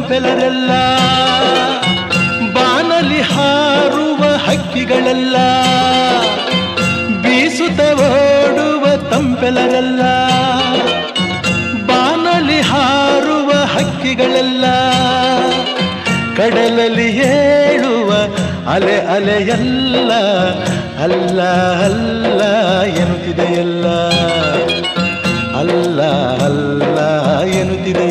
ತಂಪೆಲರೆಲ್ಲ, ಬಾನಲಿ ಹಾರುವ ಹಕ್ಕಿಗಳೆಲ್ಲ, ಬೀಸುತ್ತ ಓಡುವ ತಂಪೆಲರೆಲ್ಲ, ಬಾನಲಿ ಹಾರುವ ಹಕ್ಕಿಗಳೆಲ್ಲ, ಕಡಲಲ್ಲಿ ಏಳುವ ಅಲೆ ಅಲೆಯಲ್ಲ, ಅಲ್ಲ ಅಲ್ಲ ಎನ್ನುತ್ತಿದೆಯಲ್ಲ, ಅಲ್ಲ ಅಲ್ಲ ಎನ್ನುತ್ತಿದೆ